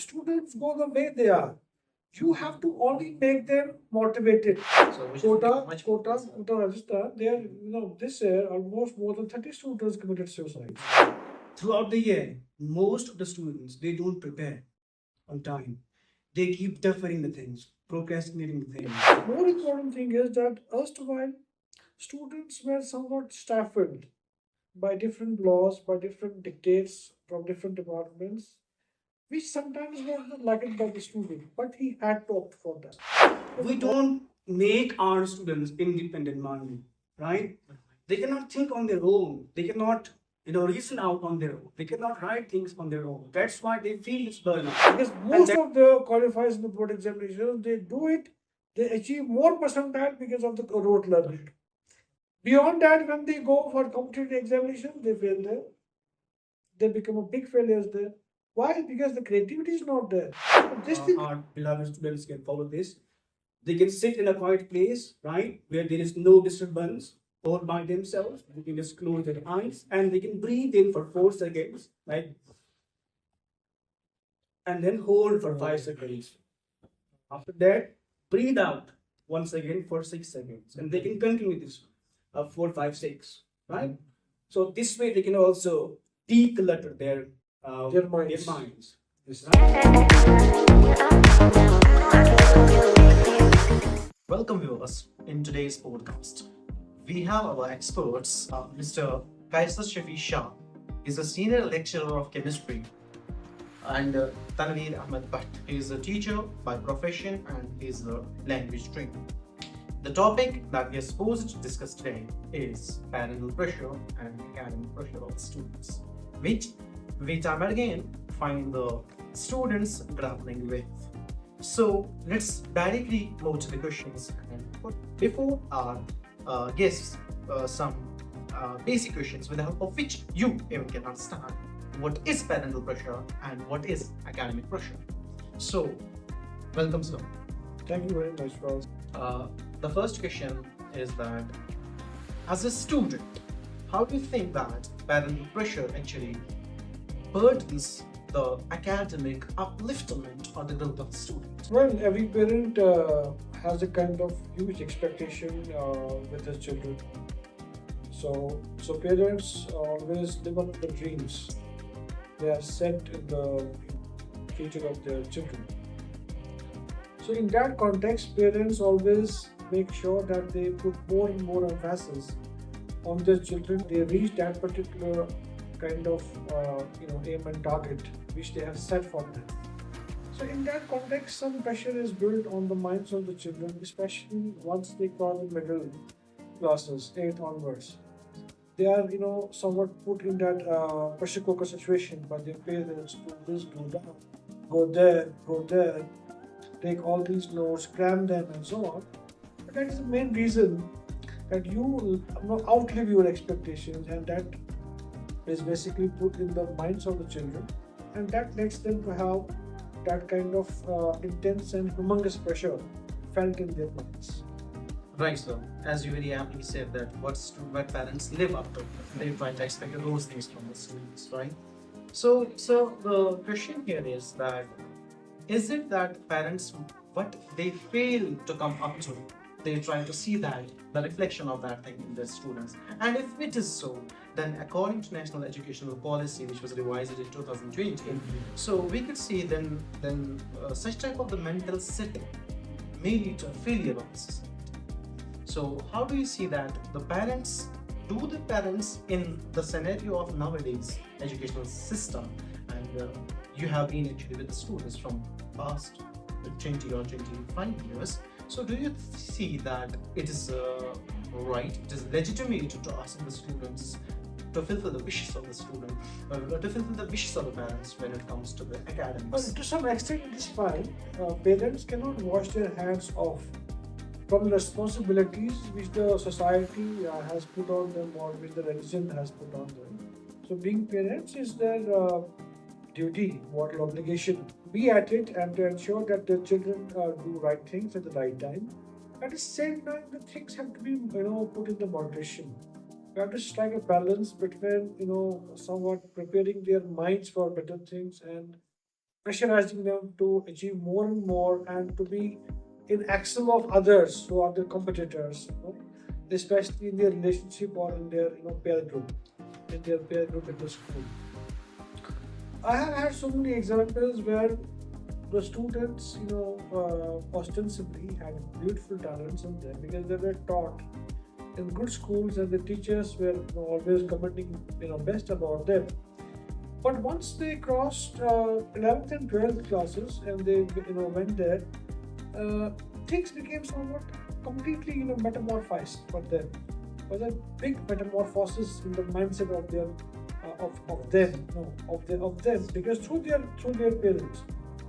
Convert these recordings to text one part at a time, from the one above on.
students go the way they are. You have to only make them motivated. So Kota, Rajasthan, they are, this year almost more than 30 students committed suicide. Throughout the year, most of the students, they don't prepare on time. They keep deferring the things, procrastinating the things. More important thing is that erstwhile students were somewhat stifled by different laws, by different dictates from different departments, which sometimes was not liked by the student, but he had to opt for that. We don't make our students independent minded, right? They cannot think on their own. They cannot, reason out on their own. They cannot write things on their own. That's why they feel this burnout. Because most of the qualifiers in the board examinations, they do it, they achieve more percentile because of the rote learning. Beyond that, when they go for competitive examination, they fail there. They become a big failures there. Why? Because the creativity is not there. This thing, our beloved students can follow this. They can sit in a quiet place, right, where there is no disturbance, all by themselves. They can just close their eyes and they can breathe in for 4 seconds, right, and then hold for 5 seconds. After that, breathe out once again for 6 seconds, and they can continue this 4, 5, 6, right? So this way they can also declutter their minds. Yes, Welcome, viewers, in today's podcast. We have our experts, Mr. Kaiser Shah. He's a senior lecturer of chemistry, and Tanvir Ahmad Bhat. He is a teacher by profession and is a language trainer. The topic that we are supposed to discuss today is parental pressure and academic pressure of students, which we time and again find the students grappling with. So let's directly move to the questions. And before our guests, some basic questions with the help of which you even can understand what is parental pressure and what is academic pressure. So, welcome, sir. Thank you very much, Ross. The first question is that, as a student, how do you think that parental pressure actually burdens the academic upliftment or the growth of the student? Well, every parent has a kind of huge expectation with his children. So parents always live up the dreams they are set in the future of their children. So in that context, parents always make sure that they put more and more emphasis on their children. They reach that particular kind of aim and target which they have set for them. So in that context, some pressure is built on the minds of the children, especially once they cross the middle classes, 8 onwards. They are, somewhat put in that pressure cooker situation by their parents. Do this, do that, go there, take all these notes, cram them, and so on. But that is the main reason that you outlive your expectations, and that is basically put in the minds of the children, and that lets them to have that kind of intense and humongous pressure felt in their minds. Right, sir. As you very aptly said, that what parents live up to, they try to expect those things from the students, right? So the question here is that, is it that parents, what they fail to come up to, they try to see that the reflection of that thing in their students? And if it is so, then according to National Educational Policy, which was revised in 2020, so we could see then such type of the mental setting may lead to a failure of the society. So how do you see that the parents in the scenario of nowadays educational system, and you have been actually with the students from past 20 or 25 years, so do you see that it is right, it is legitimate to ask the students to fulfill the wishes of the student, to fulfill the wishes of the parents when it comes to the academics? To some extent, it is fine. Parents cannot wash their hands off from the responsibilities which the society has put on them, or which the religion has put on them. So being parents is their duty, moral obligation. Be at it and to ensure that the children do right things at the right time. At the same time, the things have to be put in the moderation. We have to strike a balance between somewhat preparing their minds for better things and pressurizing them to achieve more and more and to be in excel of others who are their competitors, especially in their relationship or in their peer group, in the school. I have had so many examples where the students, ostensibly had beautiful talents in them because they were taught in good schools and the teachers were always commenting, best about them. But once they crossed 11th and 12th classes and they, went there, uh, things became somewhat completely, metamorphosed for them. Was a big metamorphosis in the mindset of their, of them, of them, because through their parents.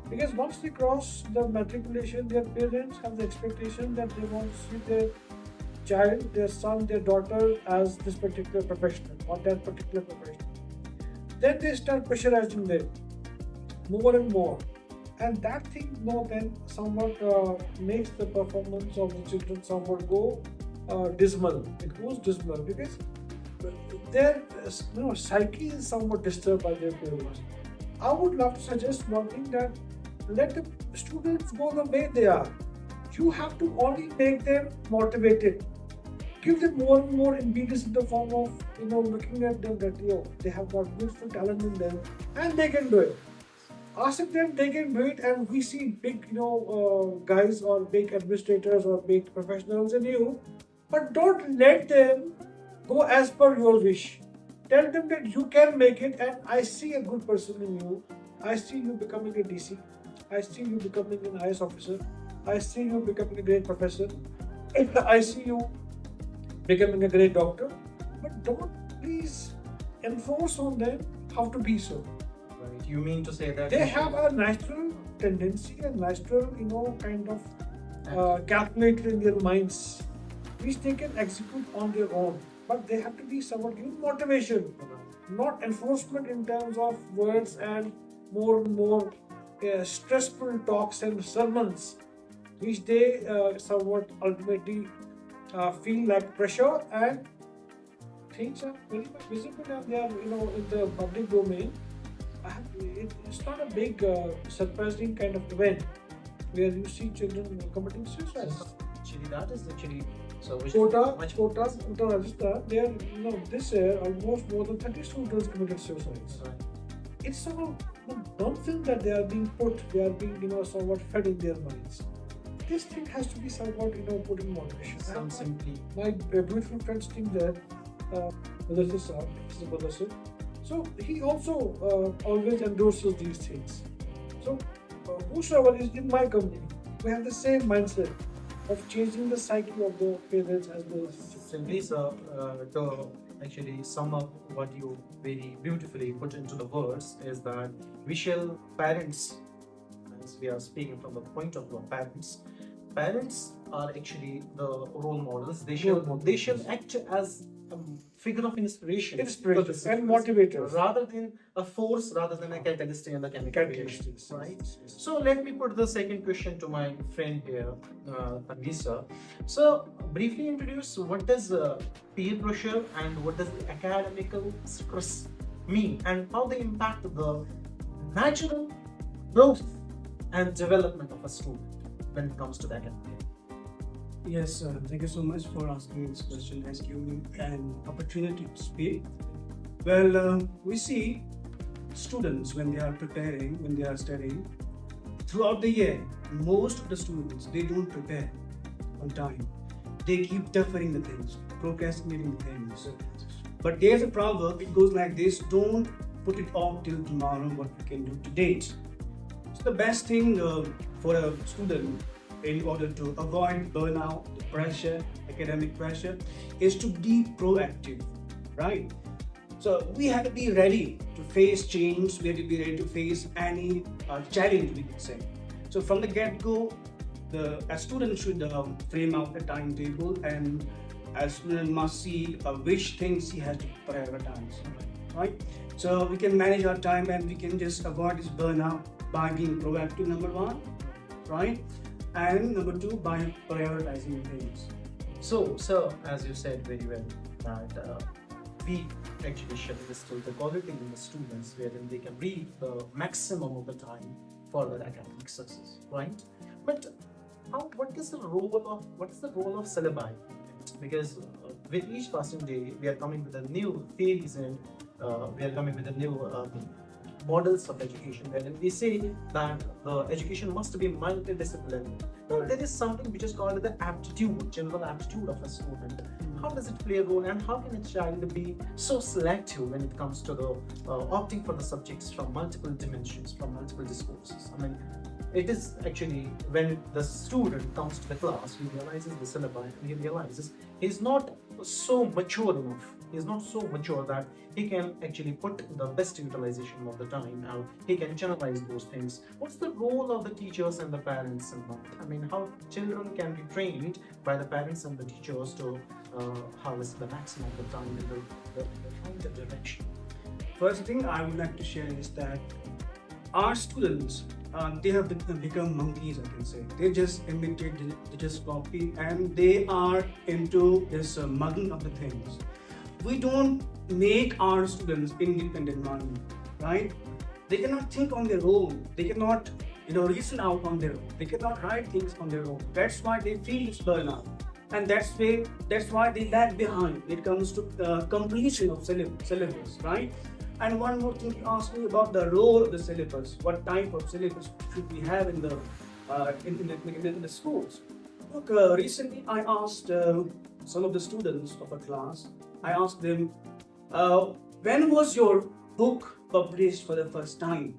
Because once they cross the matriculation, their parents have the expectation that they want to see their child, their son, their daughter as this particular professional or that particular professional. Then they start pressurizing them more and more, and that thing then somewhat makes the performance of the children somewhat go dismal. It goes dismal because their psyche is somewhat disturbed by their parents. I would love to suggest one thing, that let the students go the way they are. You have to only make them motivated. Give them more and more ingredients in the form of looking at them that they have got beautiful talent in them and they can do it. Ask them, they can do it, and we see big guys or big administrators or big professionals in you, but don't let them go as per your wish. Tell them that you can make it, and I see a good person in you. I see you becoming a DC. I see you becoming an IS officer. I see you becoming a great professor. I see you becoming a great doctor. But don't please enforce on them how to be so. Right. You mean to say that They have a natural tendency and natural, kind of calculated in their minds, which they can execute on their own. But they have to be somewhat given motivation, not enforcement in terms of words and more and more stressful talks and sermons, which they somewhat ultimately feel like pressure, and things are very much visible and they are in the public domain. It's not a big surprising kind of event where you see children committing suicide. actually that is actually so which Kota, much Rajasthan, there, this year almost more than 30 students committed suicides. Right. It's sort of nonsense that they are being somewhat fed in their minds. This thing has to be somewhat, put in moderation. Some simply My beautiful friend sitting there, Brother Shah, this is Brother Shah. So he also always endorses these things. So whosoever is in my company, we have the same mindset of changing the psyche of the parents as well as simply, sir, to actually sum up what you very beautifully put into the words is that we shall parents, as we are speaking from the point of view of parents are actually the role models. They shall act as a figure of inspiration and for motivators. rather than a force, rather than a catalyst in the chemical reaction, right? So let me put the second question to my friend here, Tanvir. So briefly introduce what does peer pressure and what does the academical stress mean, and how they impact the natural growth and development of a student when it comes to the academic. Yes, thank you so much for asking this question. Has given me an opportunity to speak. Well, we see students when they are preparing, when they are studying, throughout the year, most of the students, they don't prepare on time. They keep deferring the things, procrastinating the things. But there's a proverb, it goes like this: don't put it off till tomorrow, what we can do today. So the best thing for a student in order to avoid burnout, pressure, academic pressure, is to be proactive, right? So we have to be ready to face change. We have to be ready to face any challenge, we could say. So from the get-go, a student should frame out a timetable, and a student must see which things he has to prioritize, right? So we can manage our time and we can just avoid this burnout by being proactive, number one, right? And number two, by prioritizing things. So, sir, as you said very well, that we actually should instill the quality in the students wherein they can read the maximum of the time for their academic success, right? But what is the role of syllabi? Because with each passing day, we are coming with a new theories and we are coming with a new models of education, wherein we say that the education must be multidisciplinary. There is something which is called the aptitude, general aptitude of a student. How does it play a role, and how can a child be so selective when it comes to the opting for the subjects from multiple dimensions, from multiple discourses? I mean, it is actually when the student comes to the class, he realizes the syllabi, and he realizes he's not so mature enough. He's not so mature that he can actually put the best utilization of the time, and he can channelize those things. What's the role of the teachers and the parents in that? I mean, how children can be trained by the parents and the teachers to harvest the maximum of the time in the right direction? First thing I would like to share is that our students, they have become monkeys, I can say. They just imitate, they just copy, and they are into this mugging of the things. We don't make our students independent mind, right? They cannot think on their own. They cannot, reason out on their own. They cannot write things on their own. That's why they feel it's burnout, and that's why they lag behind when it comes to completion of syllabus, right? And one more thing, you asked me about the role of the syllabus. What type of syllabus should we have in the schools? Look, recently I asked some of the students of a class. I asked them, when was your book published for the first time?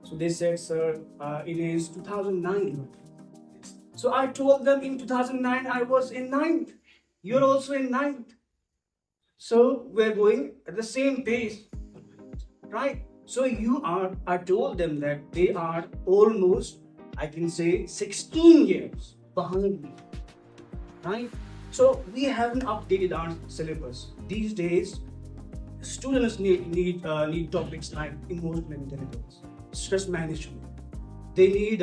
So they said, sir, it is 2009. So I told them, in 2009 I was in 9th. You're also in 9th. So we're going at the same pace, right? So I told them that they are almost, I can say, 16 years behind me, right? So we haven't updated our syllabus. These days, students need topics like emotional intelligence, stress management. They need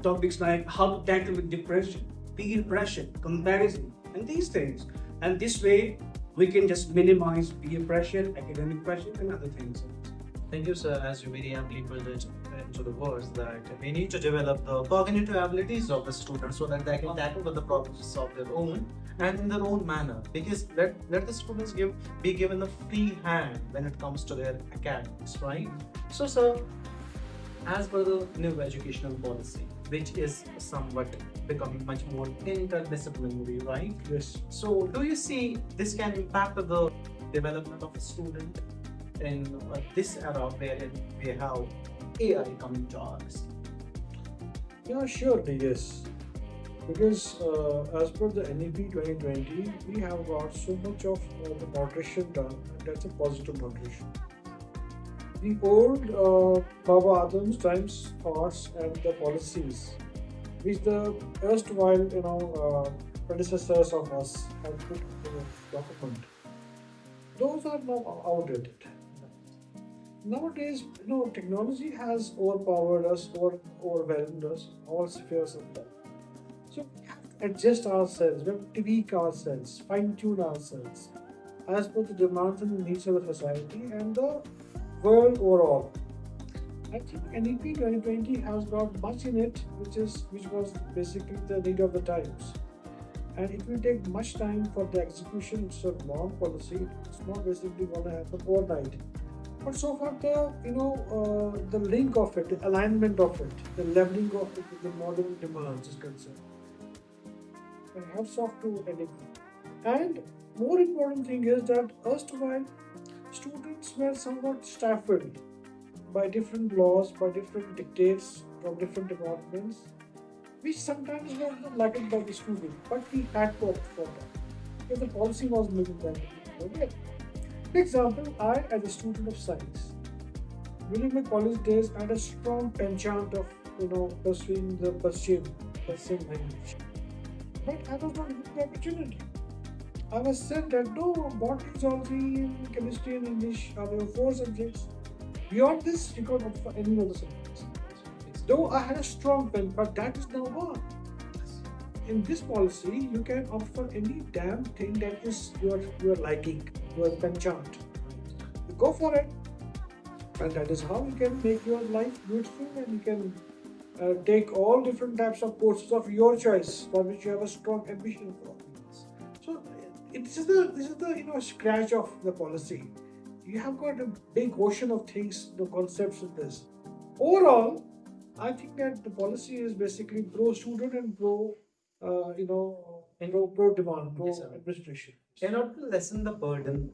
topics like how to tackle with depression, peer pressure, comparison, and these things. And this way, we can just minimize peer pressure, academic pressure, and other things. Thank you, sir, as you very amply put it into the words that we need to develop the cognitive abilities of the students so that they can tackle with the problems of their own and in their own manner. Because let the students be given a free hand when it comes to their academics, right? So, sir, as per the new educational policy, which is somewhat becoming much more interdisciplinary, right? Yes. So, do you see this can impact the development of a student in this era wherein we have AI coming to our scene? Yeah, surely, yes. Because as per the NEP 2020, we have got so much of the moderation done, and that's a positive moderation. The old Baba Adam's times thoughts and the policies, which the erstwhile predecessors of us have put in the document, those are now outdated. Nowadays, technology has overpowered us, overwhelmed us, all spheres of life. So we have to adjust ourselves, we have to tweak ourselves, fine-tune ourselves as per the demands and needs of the society and the world overall. I think NEP 2020 has got much in it, which was basically the need of the times. And it will take much time for the execution. It's a long policy. It's not basically going to happen overnight. But so far, the link of it, the alignment of it, the leveling of it with the modern demands is concerned. And hats off to NEP. And more important thing is that erstwhile students were somewhat stifled by different laws, by different dictates from different departments, which sometimes were not liked by the student, but we had to opt for that because the policy was making that way. For example, I, as a student of science, during my college days, I had a strong penchant of pursuing the Persian language, but I was not given the opportunity. I was said that no, botany, zoology, chemistry, and English are the 4 subjects. Beyond this, you can't opt for any other subjects. Though I had a strong pen, but that is now gone. In this policy, you can opt for any damn thing that is your liking, your penchant. You go for it. And that is how you can make your life beautiful, and you can take all different types of courses of your choice for which you have a strong ambition for. So this is the scratch of the policy. You have got a big ocean of things, the concepts in this. Overall, I think that the policy is basically pro student and pro pro demand, pro Yes, sir. administration. In order to lessen the burden,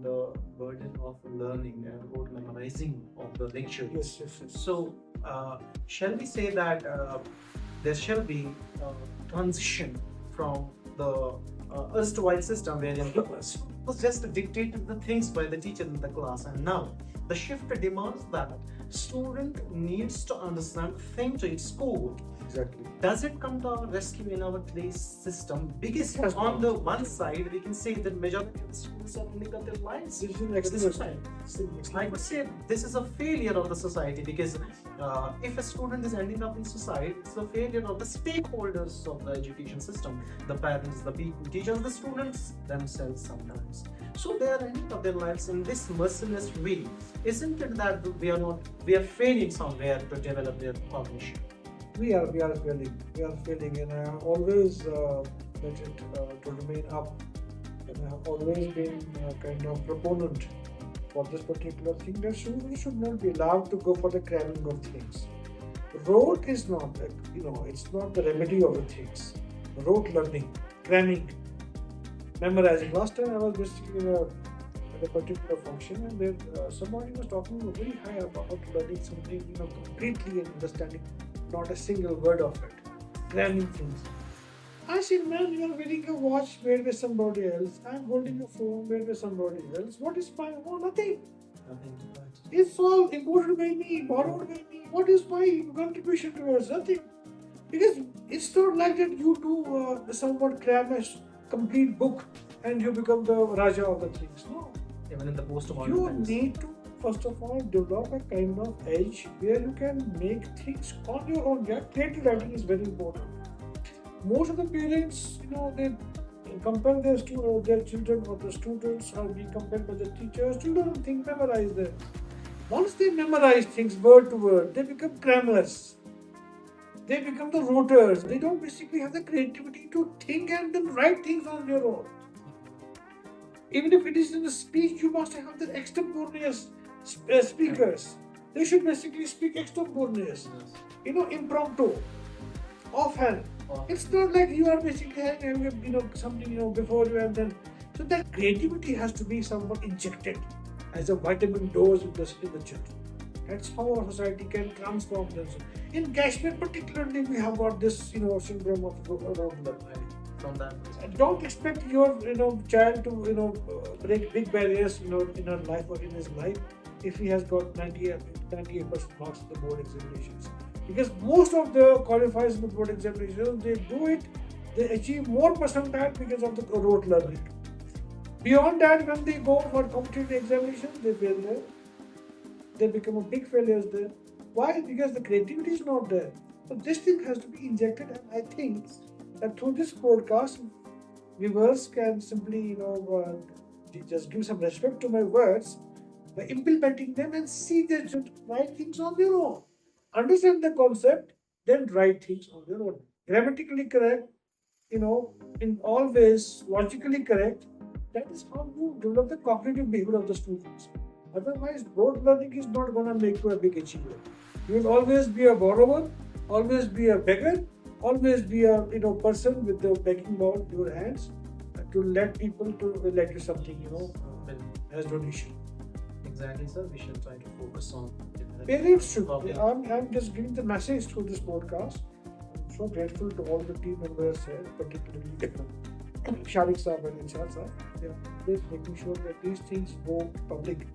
the burden of learning and or memorizing of the lectures. Yes. So, shall we say that there shall be transition from the erstwhile system wherein it was just dictated the things by the teacher in the class, and now the shift demands that student needs to understand, think to its core. Exactly. Does it come to our rescue in our today's system? Because Yes, on the one side, we can say that majority of the students are only got their lives. This is an with the excellent society. I would say this is a failure of the society, because if a student is ending up in society, it's a failure of the stakeholders of the education system, the parents, the people, teachers, the students themselves sometimes. So they are ending up their lives in this merciless way. Isn't it that we are failing somewhere to develop their cognition? We are failing, and I have always let it to remain up. And I have always been a kind of proponent for this particular thing, that students should not be allowed to go for the cramming of things. Rote is not, it's not the remedy of the things. Rote learning, cramming, memorizing. Last time I was basically at a particular function, and there somebody was talking very high about learning something, completely and understanding not a single word of it, cramming things. I said, man, you are wearing a watch made by somebody else. I'm holding a phone made by somebody else. What is my own? Nothing. It's all imported by me, borrowed by me. What is my contribution towards? Nothing. Because it's not like that you do somewhat cram a complete book and you become the Raja of the things. No. Even in the post-modern You times. need to, first of all, develop a kind of edge where you can make things on your own. Yeah, creative writing is very important. Most of the parents, they compare their children, or the students are being compared by the teachers. Children think memorize them. Once they memorize things word to word, they become crammers. They become the roters. They don't basically have the creativity to think and then write things on their own. Even if it is in a speech, you must have the extemporaneous speakers. They should basically speak extemporaneous, impromptu, offhand. It's not like you are basically having something before you, and then. So that creativity has to be somewhat injected as a vitamin dose in the children. That's how our society can transform themselves. In Kashmir particularly, we have got this syndrome of road learning. From that. Don't expect your child to break big barriers in her life or in his life if he has got 98% marks in the board examinations, because most of the qualifiers in the board examinations, they achieve more percentile because of the rote learning. Beyond that, when they go for competitive examinations, they fail there. They become a big failures there. Why? Because the creativity is not there. So this thing has to be injected, and I think that through this podcast, viewers can simply, just give some respect to my words by implementing them and see they should write things on their own. Understand the concept, then write things on their own. Grammatically correct, in all ways, logically correct. That is how you develop the cognitive behavior of the students. Otherwise, rote learning is not going to make you a big achiever. You will always be a borrower, always be a beggar, always be a person with the begging bowl in your hands to let people to let you something as donation. Exactly, sir. We should try to focus on Parents should. Okay. I'm just giving the message through this podcast. I'm so grateful to all the team members here, particularly Sharik Saab and Inshad Saab. They are making sure that these things go public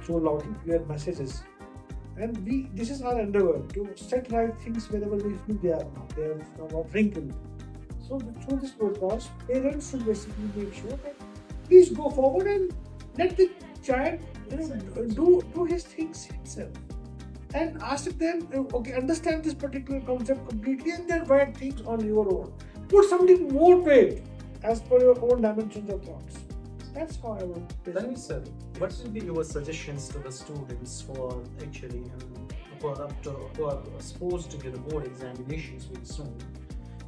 through loud and clear messages. And this is our endeavor to set right things wherever we feel they are now. They are not wrinkled. So through this podcast, parents should basically make sure that please go forward and let the child do his things himself. And ask them, okay, understand this particular concept completely, and then write things on your own. Put something more to it as per your own dimensions of thoughts. That's how I would. Tanvir sir, what will be your suggestions to the students who are actually who are supposed to give the board examinations very soon?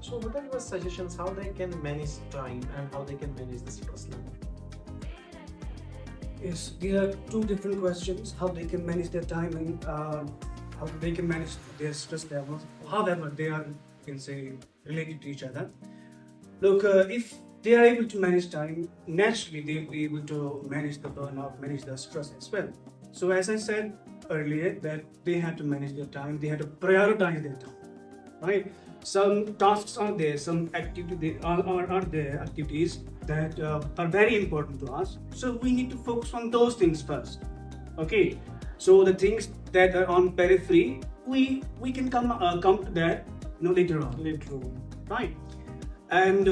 So what are your suggestions how they can manage time and how they can manage the stress level? Yes, these are two different questions. How they can manage their time and how they can manage their stress levels. However, they are, you can say, related to each other. Look, if they are able to manage time, naturally they'll be able to manage the burnout, manage the stress as well. So as I said earlier, that they have to manage their time, they have to prioritize their time, right? Some tasks are there, some activities are there, activities that are very important to us. So we need to focus on those things first. Okay, so the things that are on periphery, we can come to that, later on. Later on. Right. And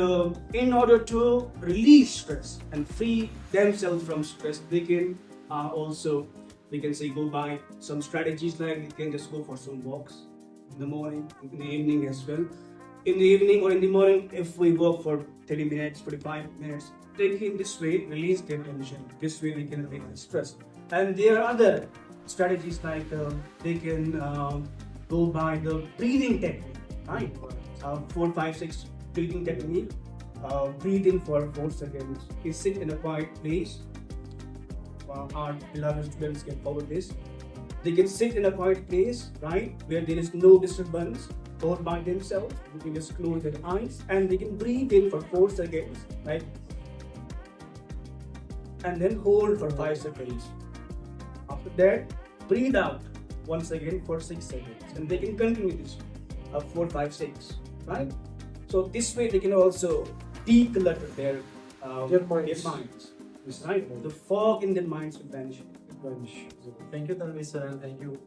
in order to release stress and free themselves from stress, they can also, we can say, go by some strategies like they can just go for some walks in the morning, in the evening as well. In the evening or in the morning, if we walk for 30 minutes, 45 minutes, they can this way release their tension. This way they can release the stress. And there are other strategies like they can go by the breathing technique, right? 4, 5, 6 breathing technique. Breathe in for 4 seconds. You sit in a quiet place. Our beloved students can follow this. They can sit in a quiet place, right, where there is no disturbance, or by themselves. They can just close their eyes and they can breathe in for 4 seconds, right, and then hold for 5 seconds. After that, breathe out once again for 6 seconds, and they can continue this 4, 5, 6, right? So this way they can also declutter their minds. Right? The fog in their minds will vanish. Thank you, Tanvir sir, and thank you,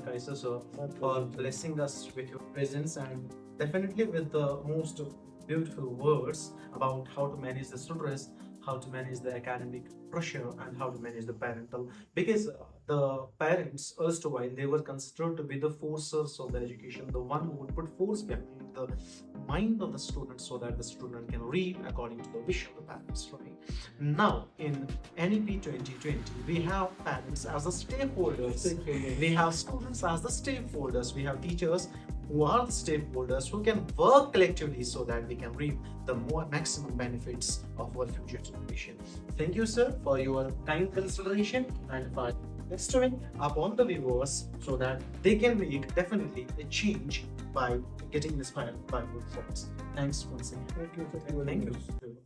Kaiser sir, for blessing us with your presence and definitely with the most beautiful words about how to manage the stress, how to manage the academic pressure, and how to manage the parental. Because the parents, erstwhile, they were considered to be the forcers of the education, the one who would put force behind the mind of the student so that the student can read according to the wish of the parents, right? Now, in NEP 2020, we have parents as the stakeholders, we have students as the stakeholders, we have teachers who are the stakeholders who can work collectively so that we can reap the maximum benefits of our future generation. Thank you, sir, for your kind consideration and for bestowing upon the viewers so that they can make definitely a change by getting inspired by your thoughts. Thanks once again. Thank you. Thank you.